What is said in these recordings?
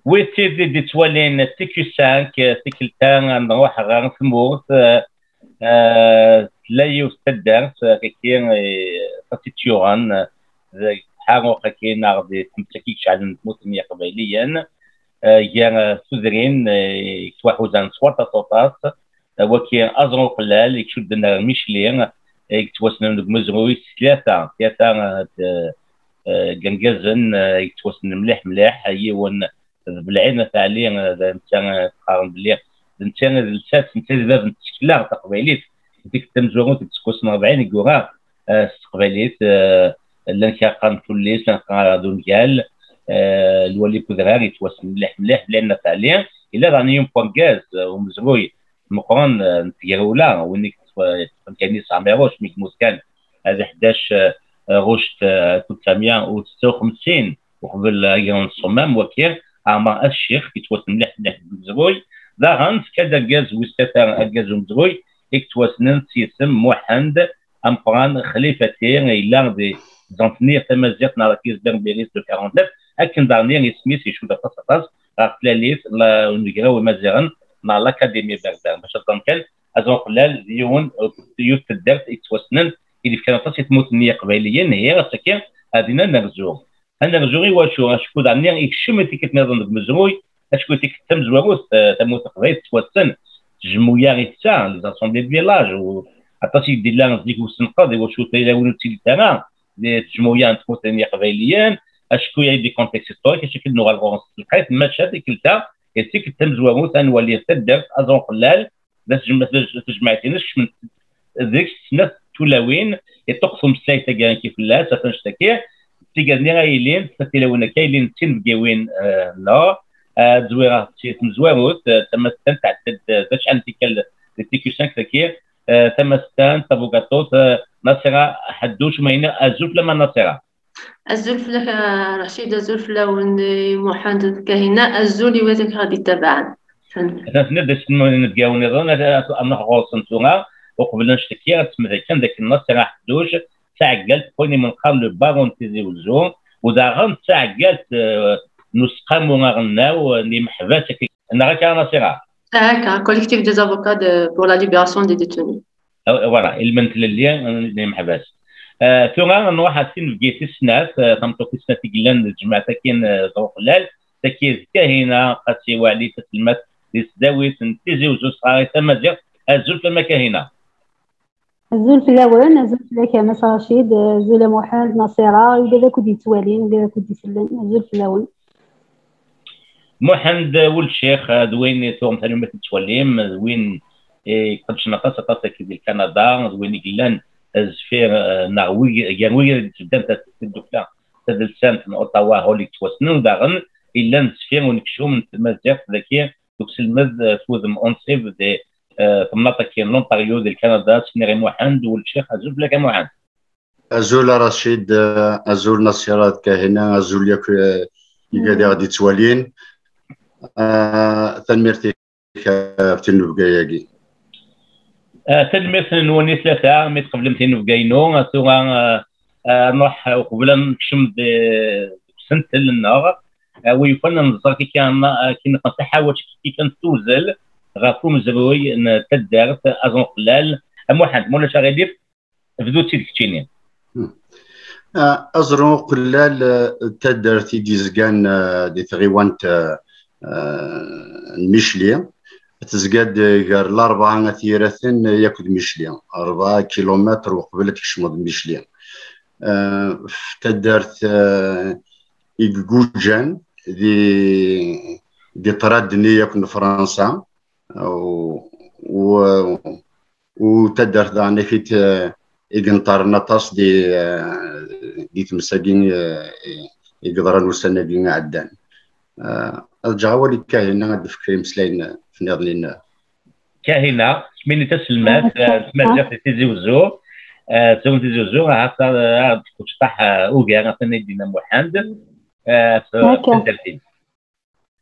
ويتي دي توالين تيكو 5 تيكلتا نروح غير ثمورت لا يستدرس كي تاتيتيوران حاجه كي ناخذ تمسكي شعل نتموتني قبيليا يا سوزرين توحوزان صوت صوتات وكي ازرو قلال يكشدنا ميشلين يتوسن مزروي ثلاثه كنكازن يتوسن مليح مليح يون بالعين تاع لي انت قارن بلي انت الساس انت باب التشكيله تقبيليت ديك التمزورون تتكوسن 40 كورا استقباليت لان كان فوليس كان دونكال الولي كودرار يتوسن مليح مليح لان تاع لي الا راني يوم بونكاز ومزروي مقرن نتيرولا وينك كان يساميروش ميك موسكان هذا 11 غشت 356 وقبل يوم الصمام وكير عمر الشيخ يتوسن مليح مليح بزروي ذا غانت كذا جاز وستة جاز مزروي يتوسنن سيسم موحد امقران خليفتين إلا دي زنتنير تمازيق ناركيز بيرن بيريس دو 49 أكن دارنير يسميس يشو دا قصة غاقلاليس لا ونقراو مازيغن مع الأكاديمية بغداد باش تنكل أزون قلال ديون يوت الدرس يتوسنن اللي كانت تموت النية قبيليا هي راسكي هادينا نرجو انا رجوي واشو اشكو دانيا يكشم تيكت نظن بمزروي اشكو تيكت تمزوروس تموت قبيل توسن جمويا غيتسا لي زاسومبلي فيلاج و عطاتي دير لها ديك وسنقضي واشو تيلاون تيلتانا جمويا تموت النية قبيليا اشكو دي كونتكست ستوريك شكل نوغ الغونس القيت ماشا تيكلتا تيكت تمزوروس انولي تدر ازون قلال باش تجمعتينش من ذيك السنه تولاوين يتقسم السايته كاع كيف لا سافنشتكي تيقالني غايلين تتلاونا كايلين تنبقاوين لا زويره تمزواروت تمستان تاع باش عندك التيكو 5 تاكي تمستان تابوكاتوس ناصره حدوش ماينا الزلف لما ناصره الزلف لك رشيد الزلف لو محمد كهنا الزولي وذاك غادي تبعا نبدا نتقاو نظن انا غوص نتوما وقبل نشتكي تسمى كان ذاك النص راه حدوش تعقلت كوني من قبل لو بارون تيزي وزون وداغن تعقلت نسقامو غناو اللي محبات انا غير كان نصيرها هكا كوليكتيف دي افوكاد بور لا ليبراسيون دي ديتوني فوالا المنتل اللي محبات ثم نروح حاسين بقيت السناف تمطو في السناف قلان الجماعه كاين قلال تكيز كاهنه قاسي وعلي تسلمات لسداويت تيزي وزوج صغاري تمازيغ الزلف المكاهنه الزلف الاول الزلف لك مس رشيد زول محمد نصيره ولا كودي توالين ولا كودي سلم الزلف الاول محمد ولد الشيخ دوين توم ثاني مثل تواليم وين قدش نقص قصه كي كندا وين قلان الزفير ناوي جانوي تبدا الدكتور تدلسان من اوتاوا هوليك توسنو داغن الا الزفير ونكشو من المزيق ذاكي دوك سلمذ فوزم اونسيف دي المناطق كاين لونتاريو ديال كندا سنيري محمد والشيخ ازول بلا محمد ازول رشيد ازول نصيرات كاهنه ازول ياك يقادي غادي توالين تنميرتي كابتن بقاياكي تنميرت نوني ثلاثه مي قبل 200 بقاينو ثم نروح قبل نكشم سنت للنار ويفن نظر كي كان نحاول كي كان توزل غافو مزروي تدارت ازون قلال محمد مولا شغالير بدو تيكتيني ازرو قلال تدارت ديزكان دي تغيوانت ميشلي تزقاد غير الاربعه ثيراثن ياكد ميشلي 4 كيلومتر وقبل تكشمض ميشلي تدارت يقوجان دي طراد ياكن فرنسا و تدرت دعني فيت يقنطر نطاس دي تمساقين يقدران وسنقين عدان الجاولي كاهنة دفكري مسلاين في نظلين كاهنة سميني تسلمات تمازيغ تيزي وزو تزون تيزي وزو هاتا تفتح اوغا غاتني دينا محمد في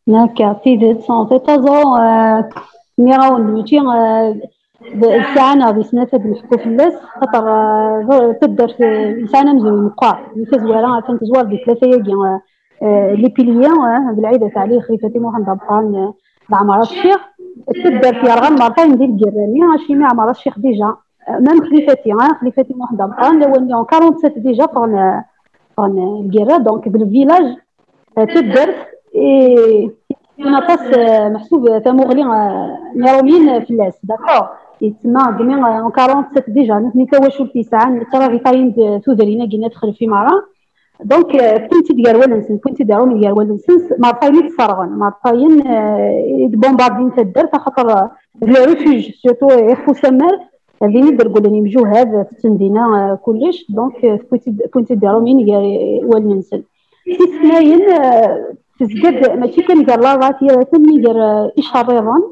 D'accord, en fait, نراو نمشي الساعة بسنة نحكو في اللاس خاطر تقدر الساعة مزوي مقار اللي كزوارة عشان تزوار بثلاثة ياكي لي بيليان بالعيده تاع لي خليفتي محمد عبقان عمارة الشيخ تبدا في رغم مرتين ديال الجيراني هاشي مع عمارة الشيخ ديجا ميم خليفتي محمد عبقان لو 47 ديجا فان الجيرة دونك بالفيلاج تدرت نطاس محسوب تمغلي نيرومين فلاس داكور يتسمى كمي 47 ديجا نتواجدوا في ساعه ترى غيطاين تودرينا كينا دخل في مرة دونك كنت ديال ولنسن كنت دارون ديال ولنسن ما طاين تصرغن ما طاين بومباردين تدار خاطر لو ريفوج سورتو يخو سمر اللي نقدر نقول اني مجوهد في التمدينه كلش دونك كنت دارون من ولنسن في سناين تزقد ماشي كندير لا راتيه ندير اشهريضان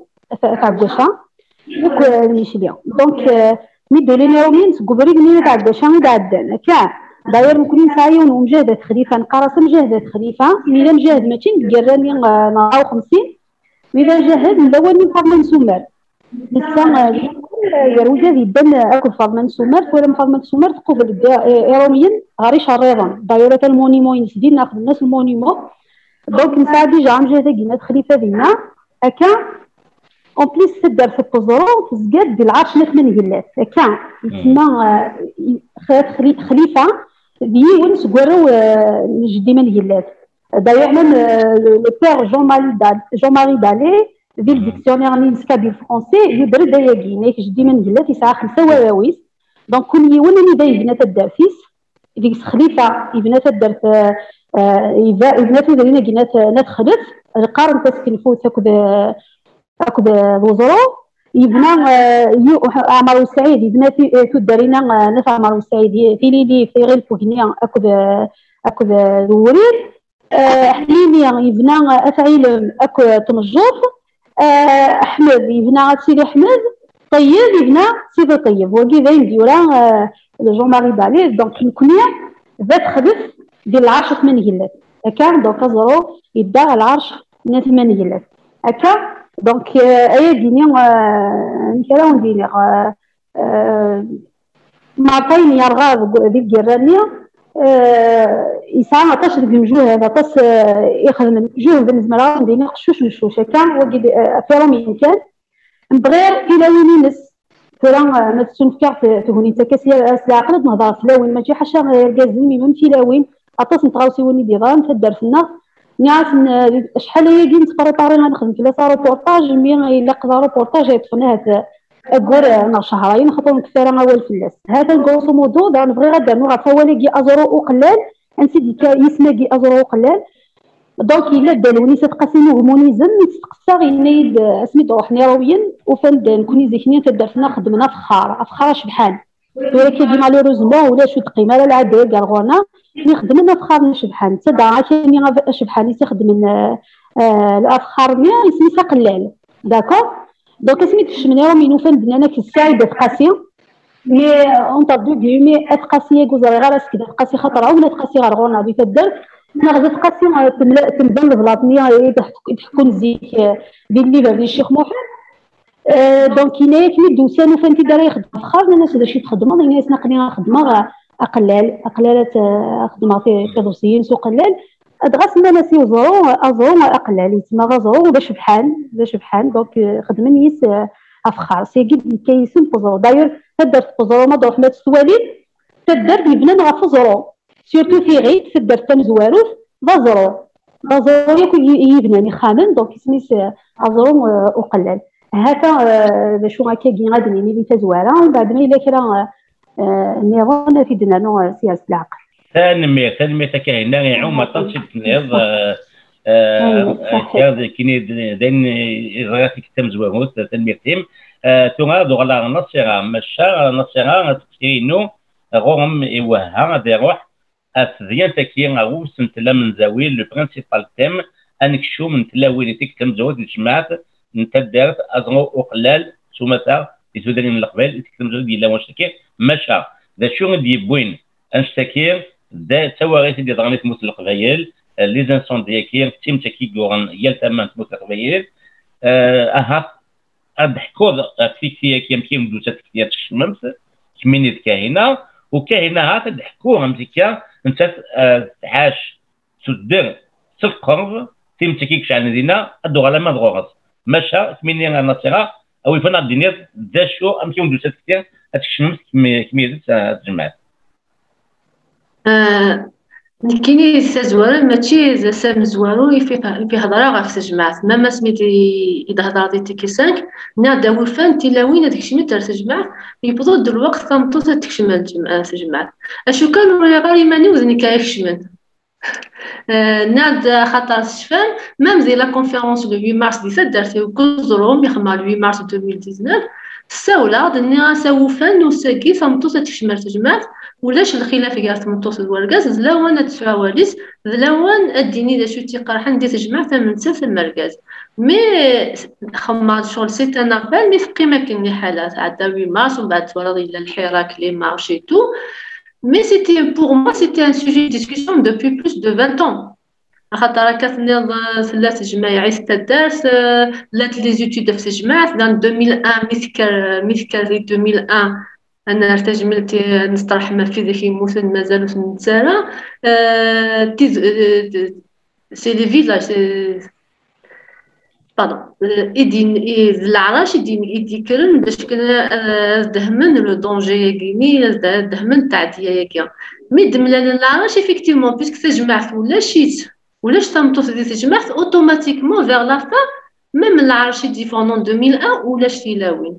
تاع كوشا دوك المشليه دونك ميدو لي يومين تقبري منين تاع كوشا مدعدن كاع داير نكون نسايون ومجاهدة خليفة نقرص مجاهدة خليفة ميلا مجاهد ماشي نتقراني نعاو 50 ميلا جاهد نلوني فرمان سومر لسا يروجا يدن اكل فرمان سومر ولا فرمان سومر تقوبل ايروميين غاري شريضا دايرة المونيمون يسدين ناخذ الناس المونيمون دونك نساعد ديجا مجاهدة كينات خليفة دينا هكا اون بليس تدار في البوزورو تزقاد بالعرش نثمن جلات هكا يتسمى خليفة ديون سكورو جدي من جلات دايوغ ميم لو بير جون ماري دالي في الديكسيونير نيسكا بالفرونسي يدري داياكي نيك جدي من جلات يسعى 5 واواويس دونك كل يوم اللي داي بنا تدار فيس ديك خليفة يبنا تدار يبنا تدرينا كينات نتخلف القارن تسكن فوت تاكد الوزراء يبنى عمر السعيد يبنى تدارينا نفع عمر السعيد في ليلي في غير فوقنيا اكد الوريد حليمي يبنى افعيل اكد تمجوف احمد يبنى سيدي احمد طيب يبنى سيدي طيب وكي ذا يديورا جون ماري دالي دونك نكونيا ذات خبث ديال العرش 8 جلات هكا دونك زرو يدار العرش 8 جلات هكا دونك ايا ديني نكرا وندير معطيني يرغب ديك الجرانيه يسعى عطاش ديك الجوه هذا عطاش يخدم جوه بالنسبه لها ندير قشوش مشوشه كان وكي فيرامين كان نبغير الى وين نس ترى ما تنفكر تهوني تكاسي العقل نهضر في لاوين ماشي حاشا كازلمي ما في لاوين عطاش نتغاوسي وني ديغان تدار فينا نعرف شحال هي كي نتبريباري غنخدم في لا روبورتاج مي الا قضا روبورتاج يطفناه اكور شهرين خاطر نكثر اول فلاس هذا الكروسو مودو دا نبغي غدا نوغا فوالي ازرو وقلال انسي يسمى ازرو وقلال دونك الا دالوني تتقاسمو هرمونيزم تتقصى غينيد سميتو روح نيرويين وفند نكوني زيكنين تدرسنا خدمنا فخار شبحان ولكن دي مالوروزمون ولا شو تقيمه لا العاده كاع غونا نخدم افخار شبحان تدا عاكاني شبحان يخدم الافخار مي يسمي قلال داكور دونك سميت الشمنيرو مينو فندنا انا في السايد تقاسي مي اون طابو مي تقاسي كوزا غير اسكدا تقاسي خطره ولا تقاسي غير غونا بيتدر نغزا تقاسي تنبان البلاطنيه تحكون زيك باللي ديال الشيخ محمد دونك هنايا كي دوسانو فين كيدار يخدم فخار الناس هذا الشيء تخدموا الناس نقني خدمه اقلالات خدمه في كدوسيين سوق قلال ادغاس ما ناسي زرو اقلال تما غزرو باش شبحان دونك خدم نيس افخار سي قد كيسم بوزرو داير تدر بوزرو ما دوح ما تسوالي تدر يبنى غا فوزرو سورتو في غيد تدر تمزواروف غزرو يبنى خامن دونك سميت غزرو وقلال هكا باش هكا كي غادي نيلي تزواره ومن بعد ما الا كرا النظام في دنا سياسه العقل تنمية كاينه يعوم طاش النظ هذا كيني دين راسك تمزوهوت تنميتهم تغادو على نصيرا مشا نصيرا تكينو غوم يوها ديروح افديان تكين غو سنتلا من زاويل لو برينسيبال تيم انك شو من تلاويلتك تمزوهوت الجماعه انت دارت ازغو وقلال سومتا يزودني من القبال تكلم ديال لا واش مشى ذا شو غادي يبوين انشتكي ذا توا غير دي ضغنيت موت القبايل لي زانسوندي كي تيم تاكي غورن يال تمام موت القبايل اها اضحكوا فيك كي يمكن دوزات كثير الشمس كميني كاينه وكاينه ها تضحكوا مزيكا انت تعاش تدير سفقر تيمتكيك شعن دينا ادو على ما دغوغس ماشا ثميني انا تيرا او يفنا الدنيا داشو امتي وندو ساتكتير هتكشمس كمية تجمعات كاينين سازوار ماشي سام زوارو في هضره غا في جماعه ما سميتي اذا هضرتي تيكي 5 نادا وفان تلاوين هذيك شي متر تجمع يبدو الوقت تمطوط تكشمل الجماعه اشو كانوا غير ماني وزني كايكشمل ناد خاطر شفان ميم زي لا كونفيرونس لو 8 مارس 17 دارتو كوزروم يخمر 8 مارس 2019 الساوله دنيا سوفان وساكي تمطوط تكشمل الجماعه ولاش الخلاف كاع تمطوط الورقاز زلاوان تسعواليس زلاوان اديني دا شو تيقرحن دي تجمع ثمن ساس المركز مي خما شغل سيت انا قبل مي في قيمه كاين حالات عدا 8 مارس ومن بعد تورا الى الحراك لي مارشي تو مي سيتي بور موا سيتي ان سوجي ديسكوسيون دوبي بلوس دو 20 ans خاطر كتنيض ثلاث جماعي ستة دارس لات لي زيتود في جماعة دان 2001 ميثكر 2001 انا ارتجملت نسترح ما في ذاك يموت مازالو نتسارى سي لي فيلاج باردون ايدين العراش ايدي كرن باش كنا دهمن لو دونجي كيني دهمن التعديه ياكيا مي دملان العراش ايفيكتيفمون بيسك تجمعت ولا شيت ولاش تمطوط دي تجمعت اوتوماتيكمون فيغ لا فان ميم العراش ديفوندون 2001 ولاش تيلاوين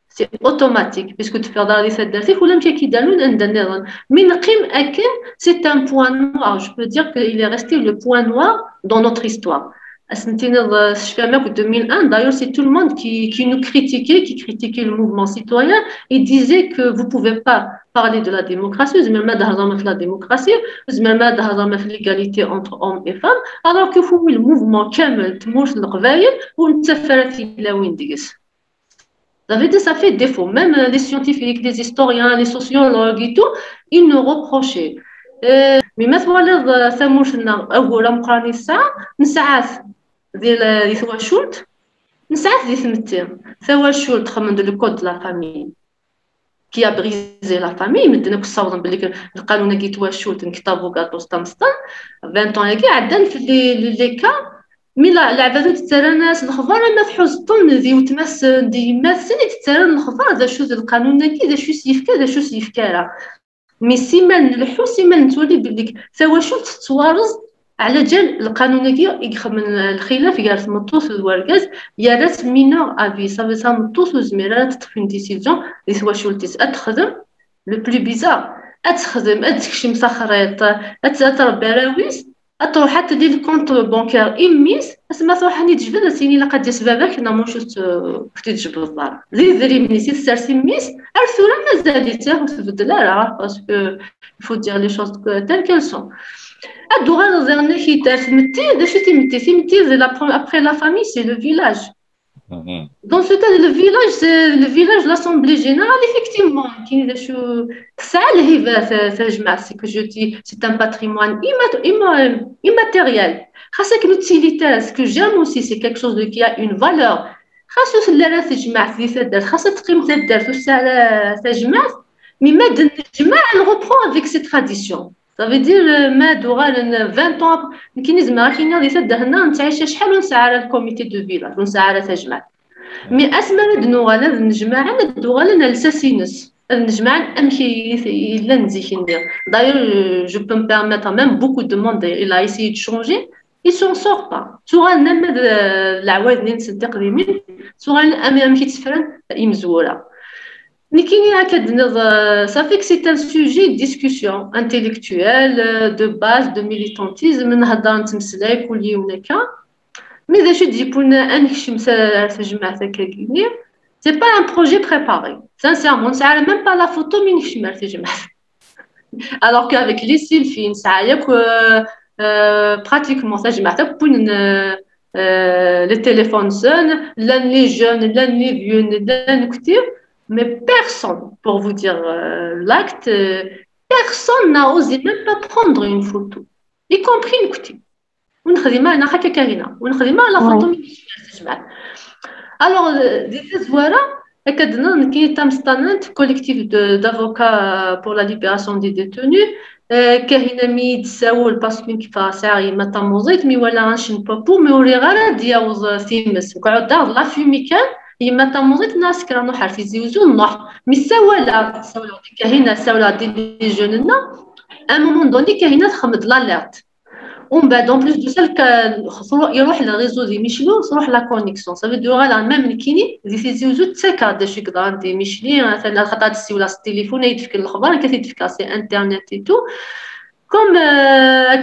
سي اوتوماتيك باسكو تفضل لي سدرتي ولا مشى كيدالون عند النظام من قيم اكن سي ان بوين نوار جو بو دير كو il est resté le point noir dans notre histoire اسنتينا شفامك 2001 d'ailleurs c'est tout le monde qui nous critiquait qui critiquait le mouvement citoyen et disait que vous pouvez pas parler de la démocratie زعما ما دهضرنا في la démocratie زعما ما دهضرنا في l'égalité entre hommes et femmes alors que هو الموفمون كامل تموت القبايل ونتسفرت الى وين ديس. La vérité, ça fait défaut. Même les scientifiques, les historiens, les sociologues et tout, ils nous reprochaient. Mais مثلا ثموشنا أول مقراني الساعة نساعات ديال ثوا شولت نساعات ديال ثمتين ثوا شولت خمن دو الكود دو لا فامي كي ابريزي لا فامي مدنا كصاوضن بلي القانون كي توا شولت نكتابو كاطو ستامستان 20 طون كي عدان في لي كا مي العبادات تترى ناس الخبار ما تحوزطن ذي وتمس دي مثل تترى الخبار ذا شو القانون كي ذا شو سيفكا ذا شو سيفكا مي سيمان الحو سيمان تولي بليك ثوا شو تتوارز على جال القانون كي يخمن الخلاف يارث مطوس الورقاز يارث مينور افي صافي سا مطوس زميرات تطفين ديسيزيون لي ثوا شو تيس اتخدم لو بلي بيزار اتخدم اتكشي مسخريط اتربي راويس تروح حتى دير الكونت بونكير اميس اسما تروح اني تجبد سيني لا قد سبابك انا مش تجبد الدار زي ذري مني سي سارسي ميس ارثولا مازال تاخذ تبدل راه باسكو يفو دير لي شوز تال كال سون ادو غير كي دارت متي داش تيمتي زي لا ابري لا فامي سي لو فيلاج. Dans ce cas, le village, l'assemblée générale, effectivement, qui ça c'est que je dis, c'est un patrimoine immatériel. C'est que l'utilité, ce que j'aime aussi, c'est quelque chose qui a une valeur. Mais elle reprend avec ses traditions. Ça veut dire, ما دوغال 20 ans كي نزمع كي نادي تدهنا نتعيش شحال ونسعى على الكوميتي دو فيلاج ونسعى على تجمع مي اسمر دنوغال نجمع ندوغال نلساسينس نجمع امشي الا نزيك ندير d'ailleurs je peux me permettre même beaucoup de monde il a essayé de changer ils s'en sortent pas سواء نمد العواد اللي نصدق ديمين سواء امشي تسفرن يمزوره Ça fait que c'est un sujet de discussion intellectuelle, de base, de militantisme. Mais je dis pour c'est pas un projet préparé. Sincèrement, ça n'a même pas la photo, alors qu'avec les selfies, ça y est pratiquement ça, les téléphones sonnent, l'un les jeunes, l'un les vieux, l'un les mais personne, pour vous dire l'acte, personne n'a osé même pas prendre une photo, y compris une couture. On a la photo. Alors, voilà, il y a un collectif d'avocats pour la libération des détenus. كاينه مي تساول باسكو كيفا ساعي ما تموزيت مي ولا غنشن بابو مي وري غالا دياوز ثيمس وقعد دار لا فيمي كان يما تموزيت ناس كرا نوح في زيوزو نوح مي ساولا كاينه ساولا دي جوننا ان مومون دوني كاينه تخمد لا ليرت ومن بعد اون بليس دو سال يروح للريزو دي ميشلو تروح لا كونيكسيون صافي دو غالا ميم كيني دي سيزيوزو تسكا داش يقدر دي ميشلي مثلا خاطر تسي ولا التليفون يدفك الاخبار كتدفك سي انترنت اي تو كوم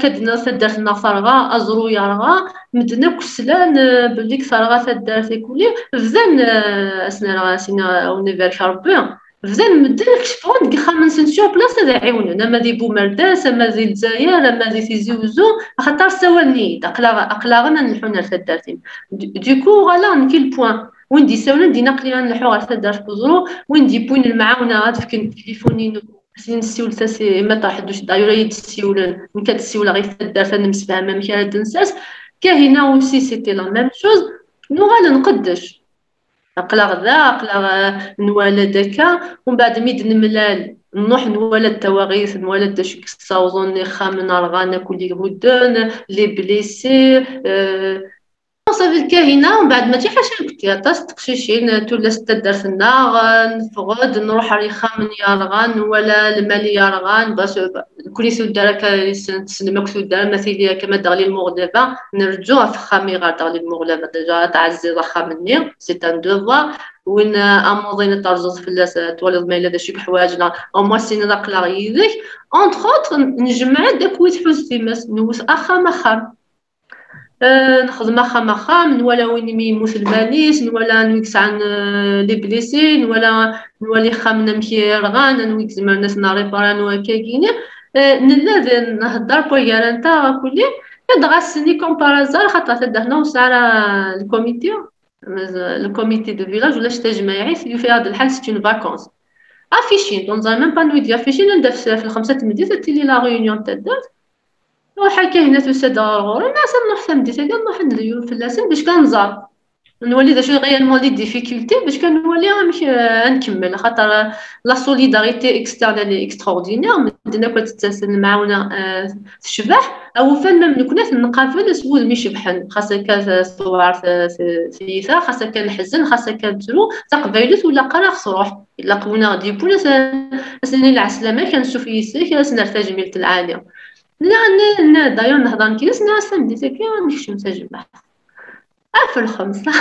كدنا سدرت لنا فرغه ازرو يرغا مدنا كسلان بليك فرغه سدرت كولي فزان اسنا راسنا اونيفر كاربون فزان مدن كشفون ديك خامن سنسيو بلاصه دا عيوننا ما دي بومرداس ما زي الجزائر ما زي تيزيوزو خاطر سوالني اقلاغنا نحونا لسدرتين ديكو غالا نكي بوين وين دي ساونا دي نقلي نحو غير سدرت بوزرو وين دي بوين المعاونه غاد فك التليفونين سين السيول تاسي ما طاحدوش دايره يتسيولن من كتسيولا غير سدرت نمسفها ما مشى دنساس كاينه وسي سيتي لا ميم شوز نو غالا نقدش اقلاغ ذا اقلاغ نوالد داكا ومن بعد ميد نملال نروح نولد تواغيث نولد داش كساوزون خامن رغانا كل هودن لي بليسي صافي الكاهنه ومن بعد ما تي حاجه كنت ياطاس تقشيشين تولا ستدرت النار نفقد نروح ريخا من يارغان ولا المالي يارغان باش كل سود دارك سنما كسود دار مثلي كما دغلي المغلبه نرجعوا في خاميغا دغلي المغلبه ديجا تعزي رخا مني سي ان دوفوار وين اموضين ترجز في اللاس تولد مايله داك شي حوايجنا او موا سين نقلا يديك اونتر اوتر نجمع داك ويت حوستي مس نوس اخا مخام نخدم خام ولا وين يموت الماليس ولا نوكس عن لي بليسين ولا نولي خامنا مشي رغان نوكس ما الناس ناريباران وكاكينه نلا نهضر بويا نتا كلي يدغسني كومبارازار خاطر تدهنا وسعر الكوميتي دو فيلاج ولا شتا جماعي في هذا الحال سيت اون فاكونس افيشين دون زعما با نوي ديال افيشين ندير في الخمسه تمديت تيلي لا ريونيون تدات وحكى هنا تسد غور الناس نروح تمدي تاع نروح ندير في اللسان باش كنزار نولي دا شويه غير مولي ديفيكولتي باش كنولي ماشي نكمل خاطر لا سوليداريتي اكسترنال لي اكستراوردينير مدنا كتتسن معاونا تشبح او فن من كنا نقابل سود مي شبحن خاصك صوار سيثا خاصك الحزن خاصك ترو تقبيلت ولا قرا خصروح الا قونا غادي بولا سنين العسلامه كنشوف يسيك سنرتاج ميلت العاليه لا داير نهضر كيس ناس بديت كي نكشم تجمع في الخمسه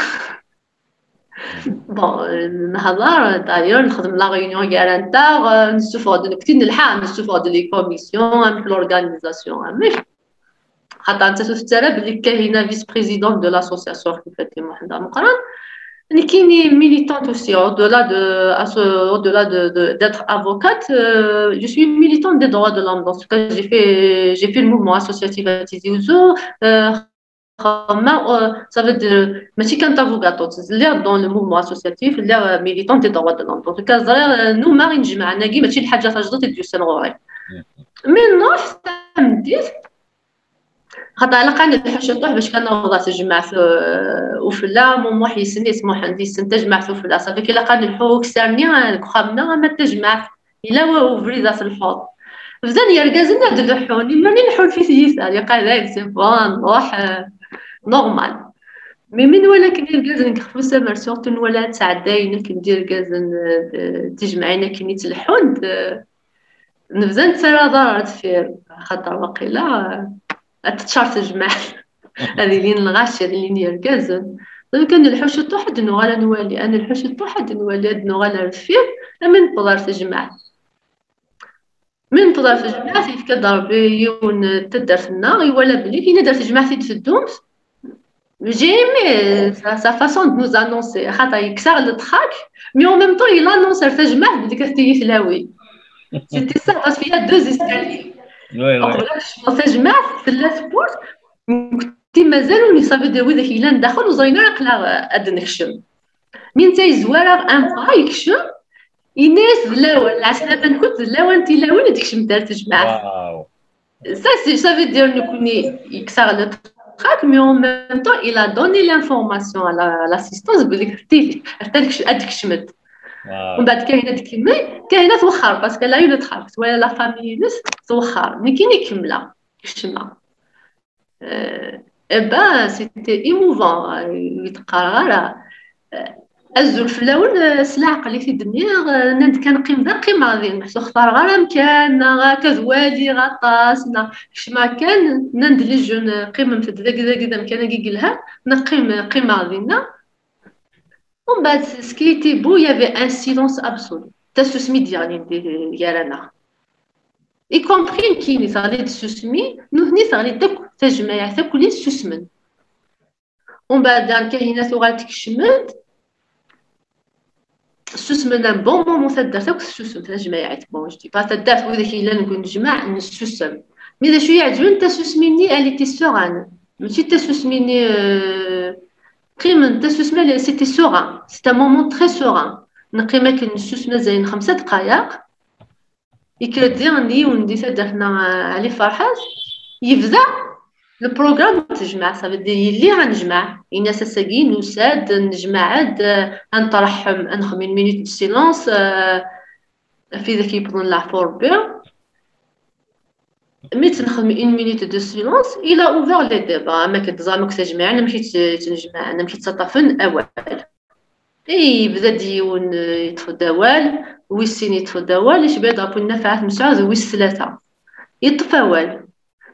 بون نهضر داير نخدم لا ريونيون كارانتا نشوفوا كثير نلحق نشوفوا لي كوميسيون في لورغانيزاسيون ماشي خاطر انت تفترى بلي كاينه فيس بريزيدون دو لاسوسياسيون كيفاش وحده مقران اللي كايني ميليتانت aussi au-delà d'être avocate je suis militante des droits de l'homme dans ce cas j'ai fait le mouvement associatif à Tizi Ouzou ça veut dire ماشي كانت افوكاتوت اللي dans le mouvement associatif اللي militante des droits de l'homme dans ce cas nous ما غنجمعنا كي ماشي الحاجه تجدت ديال سنغوري من نوح تمديت خاطر لقاني الحشطوح باش كنوضع تجمع وفلا مو حيسني اسمو حندي تجمع وفلا صافي كي لقاني الحوك سامي خامنا ما تجمع الا وفريزا في الحوض بزاف يركزنا دلحوني ماني نحول في سيسا يقال سي بون نروح نورمال من ولكن يركزن كخفوسه مر سورتو ولا تعداين كندير كازن تجمعينا كي نتلحون نبزا نتسرى ضررت في خاطر واقيلا تشارت جماع هذه لين الغاش هذه لين يركزن كان الحوش توحد نغالا نوالي انا الحوش توحد نوالي نغالا الفير من بضار تجمع من بضار تجمع في كضرب يون تدر في النار ولا بلي كي ندير تجمع في الدومس جيمي سا فاسون دو نوز انونسي خاطر يكسر الضحك مي اون ميم طون يلا انونسر تجمع بديك تيجي لاوي سيتي سا بس فيها دو اسكالي تجمع في السبورت كنت مازالوني صافي داوي داك الا ندخل وزينا عقلا اد نخشم من تاي زواره ان با يكشم يناس لا العسلامه كنت لا وانت لا وين تكشم دار تجمع واو صافي دير نكوني يكسر التراك مي اون ميم طون il a donné l'information à l'assistance بلي حتى ادك شمت ومن بعد كاينه ديك الماء كاينه توخر باسكو لا يو تخافت ولا لا فامي نس توخر مي كاين يكملها الشمع با سيتي ايموفون يتقرا الزول في الاول سلاق اللي في الدنيا نند كان قيم ذا قيمه غادي نحسو اختار غير مكان غا كذوالي غطاسنا ما كان نند لي جون قيمه في ذاك مكان كي لها نقيم قيمه غادينا ومن بعد سكيتي بو يافي ان سيلونس ابسولو تسوسمي ديالي يارانا اي كومبري كيني صغالي تسوسمي نهني صغالي داك تجمع تاكلي سوسمن ومن بعد كاينه ثغال تكشمد السوسمن ان بون مومون تدار تاك السوسم تجمع بون جدي با تدار وذاك الا نكون نجمع نسوسم مي دا شويه عجبني تسوسميني الي تي سوران ماشي تسوسميني قيمة تسوسمة سيتي سوران سيت ان مومون تري سوران نقيمة كنسوسمة زين 5 دقايق يكرديني وندي تدرنا علي فرحات يفزع البروغرام تجمع صافي يلي غنجمع الناس ساكي نساد نجمع عاد نطرح نخمم مينوت دو سيلونس في ذاك يبدون لا فور بير مي تنخدم 1 مينوت دو سيلونس الى اوفر لي ديبا ما كتزعمك تجمع انا مشيت تنجمع انا مشيت تطفن اول اي بدا ديون يطفو دوال ويسين يطفو دوال اش بدا ابو النفعات مسعود ويس 3 يطفاوال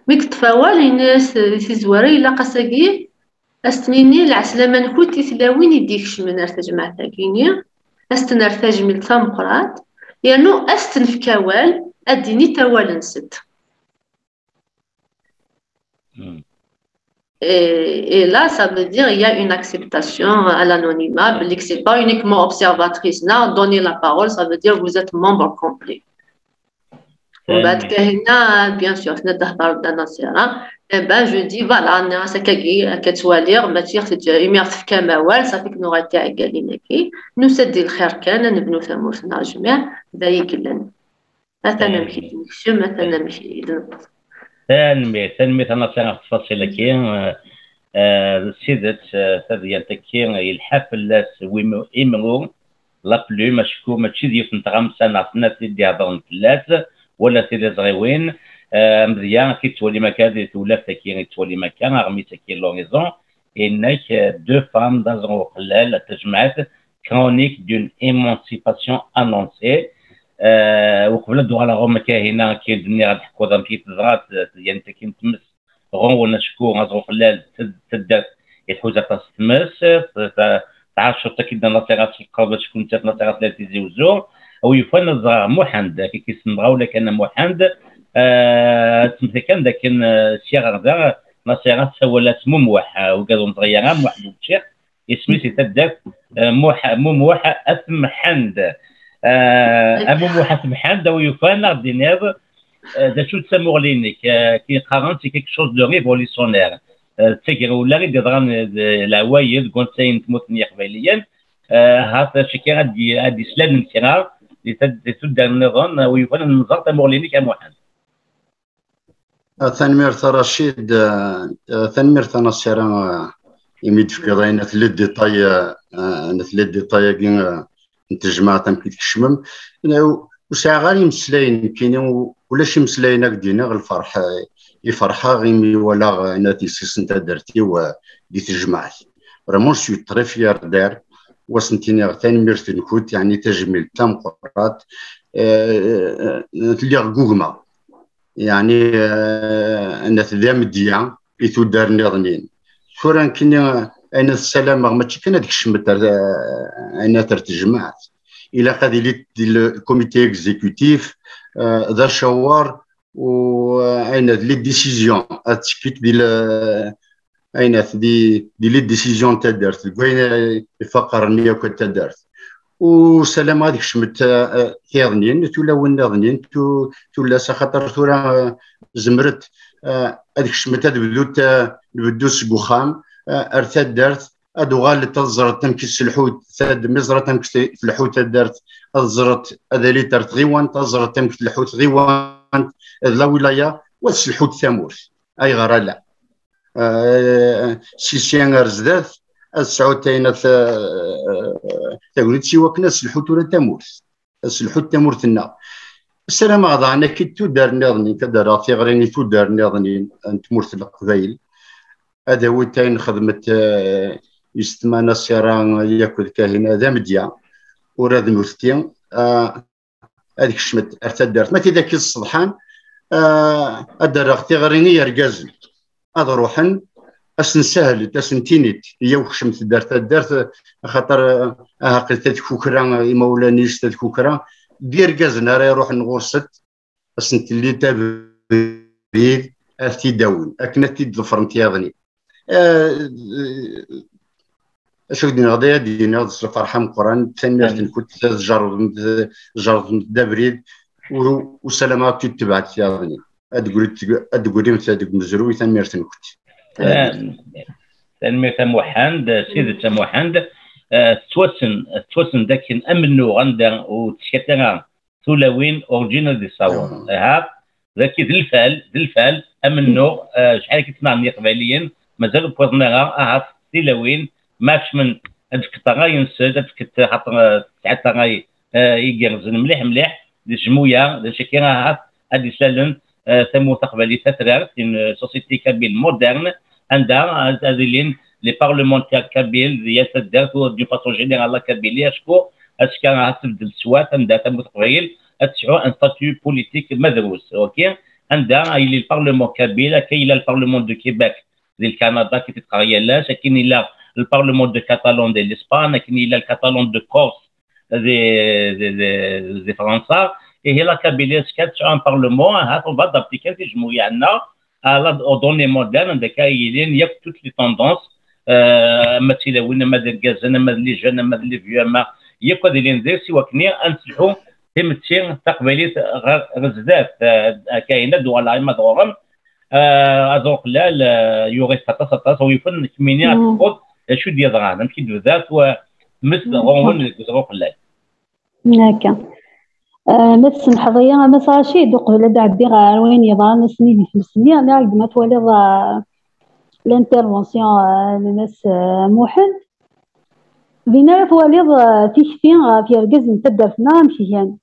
ميك طفاوال الناس زواره الا قساكي استنيني العسلامه نكوت تلاوين يديك شمن تجمع تاكيني استنرتاج من ثمقرات يعني استنفكاوال اديني توال نسد Et là, ça veut dire qu'il y a une acceptation à l'anonymat, que ce n'est pas uniquement observatrice. Là, donner la parole, ça veut dire que vous êtes membre complet. Bien sûr, je dis, voilà, c'est ça fait que nous avons été égalinés. Nous, c'est des frères qui nous avons fait un jumel, d'ailleurs, مثلا تنمية أنا تفصيل كين سيدت تديان تكين الحفل ويمو إمرو لا بلو مشكو ماشي ديال نتغام سنة تدي هضرن فلات ولا تدي زغيوين مزيان كي تولي مكان تولى تكين تولي مكان رمي تكين لوريزون إنك دو فام دازون خلال تجمعات كرونيك دون إيمانسيباسيون أنونسي وقبل الدور على غوما كاهنه كيدني غنحكوا ذا مشيت زرات يعني انت كنتمس غون ولا شكو غازرو خلال تدات يحوزا تمس تعاشر تكيد نصيرات القرب شكون تات نصيرات لا تيزيوزو او يفن الزرار محند كي كيسمعوا لك انا محند تمثل كان ذاك الشيخ غدا نصيرات سولات مموح وقالوا مصغيره موحد الشيخ اسمي سي تدات مموح اسم حند أبو محمد حمد ويفانا دينير دا شو تسمو لينك كي قارن سي كيك شوز دو ريفوليسيونير تسكر ولا غير دغان العوايد كونساي تموتني قبيليا هذا شي كي غادي سلام نتيرا تبدا النظام ويفانا النظام تمو لينك محمد ثانمير رشيد ثانمير تنصيرا يميد في قضايا ثلاث ديطايا نتجمع تمكيت كشمم وساعة غير مسلاين كاين ولا شي مسلاين هكدينا الفرح يفرحها غيمي ولا ناتي سنتا درتي ودي تجمعت فريمون سوي تري فيار دار وسنتيني ثاني ميرتين كوت يعني تجميل تام قرات تلي غوغما يعني انا تدام ديا يتو دارني ظنين فوران كاين انا السلام ما كان هذيك الشمت انا ترتجمعت الى قضيه الكوميتي اكزيكوتيف ذا شوار واين لي ديسيزيون اتسكيت ديال اين دي لي ديسيزيون تاع دارت كاين يفكرني كنت دارت وسلام هذيك الشمت كيظنين تولا ونظنين تولا خاطر ثورا زمرت هذيك الشمت بدو سكوخام ارتاد دارت ادوغال تزرت تمكس الحوت ثاد مزرة تمكس الحوت دارت تزرت هذا ترت غيوان تزرت تمكس الحوت غيوان لا ولايه واس الحوت ثاموس اي غرا لا سيسيان رزدات السعود تاينا تقول شي وكنا السلحوت ولا تمورث السلحوت تمورثنا السلام غضانا كي تودار ناضني كدار تيغريني تودار ناضني تمورث القبايل هذا هو تاين خدمة يستمانا السيران ياكل كاهن هذا مديا وراد نوثتين هذيك الشمت ارتدارت ما ذاك الصبحان الدار تيغريني يرقازن هذا روحن اسن سهلت اسن تينيت هي وخشمت دارت خاطر قلت تكوكرا مولانيش تكوكرا دير كازنا راه يروح نغوصت اسن اللي تابعيد ارتي داون اكنتي ظفرنت ياضني شوف دينا غدايا دينا فرحه من القران ثاني كنت جرد دابريد وسلامات تبعت ياضني ادقولي مثل مزروي ثاني مرتن كنت تنمية محند سيدة محند توسن ذاك امنو غندا وتشكتنا ثلاوين اورجينال دي صاور ها ذاك ذلفال امنو شحال كتسمع من قباليين مازال بوزناها ثلاوين ماش من هذيك الطغاين سد هذيك حتى غاي يجرزن مليح الجمويه شكينا هذه سالن ثمو تقبلي تثرار في سوسيتي كابيل مودرن عندها هذين لي بارلمونتير كابيل ديال الدارت دو فاسون جينيرال كابيليه شكو كان تبدل السوات عندها ثمو تقبيل تسعو ان ستاتيو بوليتيك مدروس اوكي عندها اللي البارلمون كابيل كاين البارلمون دو كيباك ديال كندا كي تتقريا لا كاين الى البارلمون دو كاتالون ديال اسبان كاين الى الكاتالون دو كورس دي فرنسا et la Kabylie sketch un parlement on va d'appliquer des jmouyana à la dans les modernes de cas il y a toutes les tendances مثلا وين ما دغازنا ما اللي جانا ما اللي فيا ما يقدر ينزل سوا كني انسحو تمتين تقبليت غزدات كاينه دول ما دورم ازوق لا يوري تاتا ويفن كمينيا تقول شو ديال دغان كي ذات ومثل غون زروق لا هكا ما تسمح ضيا ما صار شي دوق بلا عندي غير وين يضان سنين في السنين انا عاد ما تولي لانترفونسيون الناس محن بينا تولي تيكفين في ركز نتدرسنا مشيان